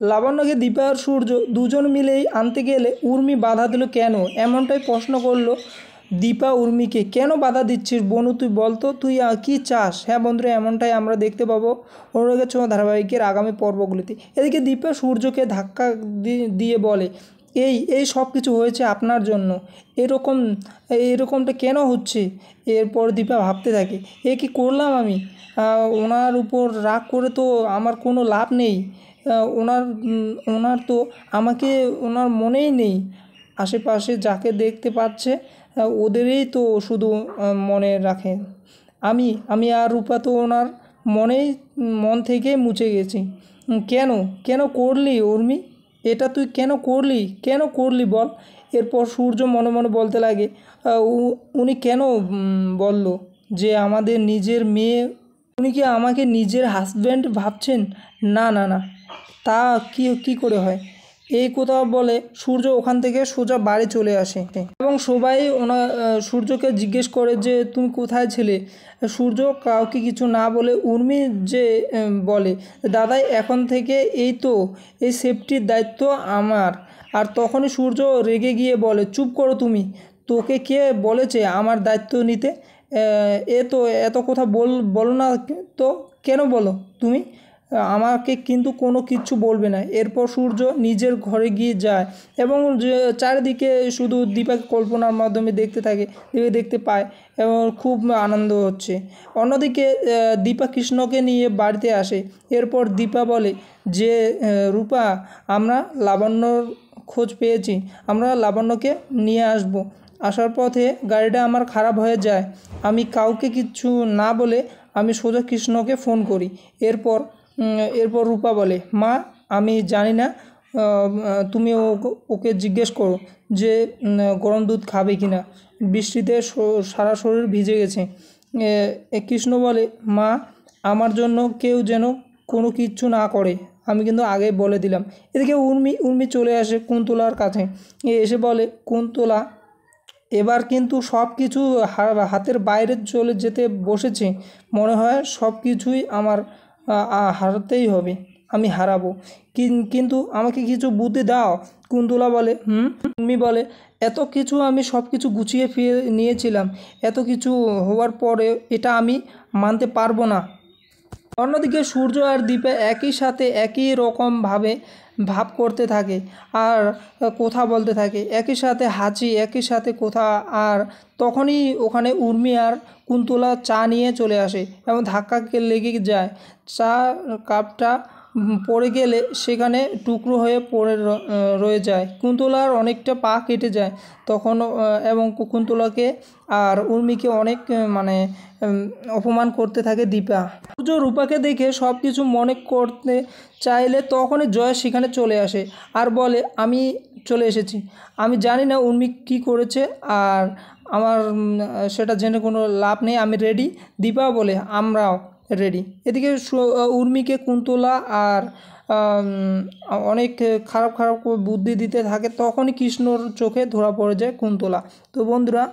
লাবণ্যকে দীপা আর সূর্য দুজন মিলেই আনতে গেলে উর্মি বাধা দিল কেন, এমনটাই প্রশ্ন করলো দীপা উর্মিকে। কেন বাধা দিচ্ছিস বনু, তুই বলতো তুই কি চাস। হ্যাঁ বন্ধুরা, এমনটাই আমরা দেখতে পাবো অনুরাগের ছোঁয়া ধারাবাহিকের আগামী পর্বগুলিতে। এদিকে দীপা সূর্যকে ধাক্কা দিয়ে বলে, এই এই সব কিছু হয়েছে আপনার জন্য, এরকম এরকমটা কেন হচ্ছে। এরপর দীপা ভাবতে থাকে, এ কি করলাম আমি, ওনার উপর রাগ করে তো আমার কোনো লাভ নেই। ওনার তো আমাকে ওনার মনেই নেই। আশেপাশে যাকে দেখতে পাচ্ছে ওদেরই তো শুধু মনে রাখে। আমি আর রূপা তো ওনার মন থেকেই মুছে গেছি। কেন কেন করলি উর্মি, এটা তুই কেন করলি বল। এরপর সূর্য মনে মনে বলতে লাগে, উনি কেন বলল যে আমাদের নিজের মেয়ে, উনি কি আমাকে নিজের হাজব্যান্ড ভাবছেন। না না না, তা কি করে হয়। এই কথা বলে সূর্য ওখান থেকে সোজা বাড়ি চলে আসে এবং সবাই সূর্যকে জিজ্ঞেস করে যে তুমি কোথায় ছিলে। সূর্য কাউকে কিছু না বলে উর্মি যে বলে, দাদাই এখন থেকে এই সেফটির দায়িত্ব আমার। আর তখনই সূর্য রেগে গিয়ে বলে, চুপ করো তুমি, তোকে কে বলেছে আমার দায়িত্ব নিতে। এ তো এত কথা বলো না তো, কেন বলো তুমি, আমাকে কিন্তু কোনো কিচ্ছু বলবে না। এরপর সূর্য নিজের ঘরে গিয়ে যায় এবং চারিদিকে শুধু দীপাকে কল্পনার মাধ্যমে দেখতে পায় এবং খুব আনন্দ হচ্ছে। অন্যদিকে দীপা কৃষ্ণকে নিয়ে বাড়িতে আসে। এরপর দীপা বলে যে রূপা, আমরা লাবণ্যর খোঁজ পেয়েছি, আমরা লাবণ্যকে নিয়ে আসবো। আসার পথে গাড়িটা আমার খারাপ হয়ে যায়, আমি কাউকে কিচ্ছু না বলে আমি সোজা কৃষ্ণকে ফোন করি। এরপর রূপা বলে, মা আমি জানি না, তুমি ওকে জিজ্ঞেস করো যে গরম দুধ খাবে কি না, বৃষ্টিতে সারা শরীর ভিজে গেছে। কৃষ্ণ বলে, মা আমার জন্য কেউ যেন কোনো কিচ্ছু না করে, আমি কিন্তু আগে বলে দিলাম। এদিকে উর্মি চলে আসে কুন্তলার কাছে, এসে বলে, কুন্তলা এবার কিন্তু সব কিছু হাতের বাইরে চলে যেতে বসেছে, মনে হয় সব কিছুই আমার হারাতেই হবে, আমি হারাবো। কিন্তু আমাকে কিছু বুদ্ধি দাও। কুন্তলা বলে, উর্মি বলে, এত কিছু আমি সব কিছু গুছিয়ে ফিরে নিয়েছিলাম, এত কিছু হওয়ার পরে এটা আমি মানতে পারবো না। অন্যদিকে সূর্য আর দীপা একই সাথে একই রকমভাবে ভাব করতে থাকে আর কথা বলতে থাকে, একই সাথে হাঁচি, একই সাথে কথা। আর তখনই ওখানে উর্মি আর কুন্তলা চা নিয়ে চলে আসে এবং ধাক্কা লেগে যায়। চা কাপটা পড়ে গেলে সেখানে টুকরো হয়ে রয়ে যায়। কুন্তলার অনেকটা পা কেটে যায় তখন, এবং কুন্তলাকে আর উর্মিকে অনেক অপমান করতে থাকে দীপা। সূর্য রূপাকে দেখে সব কিছু মনে করতে চাইলে তখনই জয় সেখানে চলে আসে আর বলে, আমি চলে এসেছি, আমি জানি না উর্মি কী করেছে আর আমার সেটা জেনে কোনো লাভ নেই, আমি রেডি। দীপা বলে, আমরাও রেডি। এদিকে উর্মিকে কুন্তলা আর অনেক খারাপ বুদ্ধি দিতে থাকে, তখনই কৃষ্ণর চোখে ধরা পড়ে যায় কুন্তলা। তো বন্ধুরা,